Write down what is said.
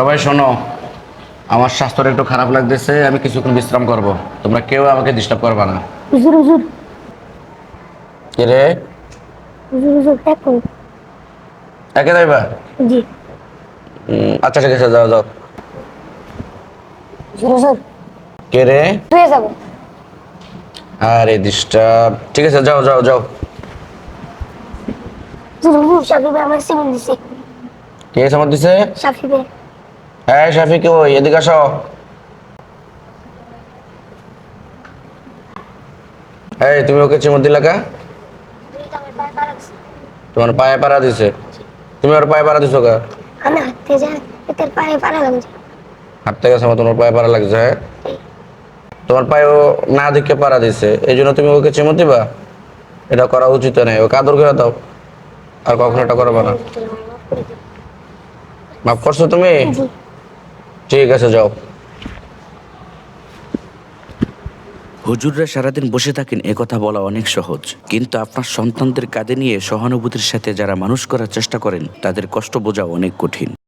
সবাই শোনো, আমার স্বাস্থ্যটা একটু খারাপ লাগতেছে, আমি কিছুক্ষণ বিশ্রাম করব। তোমরা কেউ আমাকে ডিস্টার্ব করবে না। হুজুর হুজুর কে রে? হুজুর হুজুর এক মিনিট। একে যাইবা? জি। আচ্ছা ঠিক আছে, যাও যাও। হুজুর হুজুর কে রে? শুয়ে যাব। আরে ডিস্টার্ব, ঠিক আছে, যাও যাও যাও। হুজুর হুজুর সাকিব ভাই আমার সিমেন্ট দিছে। কে সামার দিছে? সাকিব ভাই। হ্যাঁ শাফিক, ওই এদিকে আসো। এই তুমি ওকে চিমট দিলা কা? তোমার পায়ে পাড়া দিছে? তুমি ওর পায়ে পাড়া দিছো কা? আমি হাঁটতে যাই, এটার পায়ে পাড়া লাগছে। হাঁটতে গেছে আমার, তোমার পায়ে পাড়া লাগছে? হ্যাঁ, তোমার পায়ে ও না দেখে পাড়া দিছে, এই জন্য তুমি ওকে চিমট দিবা? এটা করা উচিত নয়, ওকে আদর করে দাও। আর কখনো এটা করবে না। মাফ করছো তুমি? জি। ঠিক আছে, যাও। হুজুররা সারাদিন বসে থাকেন একথা বলা অনেক সহজ, কিন্তু আপনার সন্তানদের কাঁধে নিয়ে সহানুভূতির সাথে যারা মানুষ করার চেষ্টা করেন তাদের কষ্ট বোঝা অনেক কঠিন।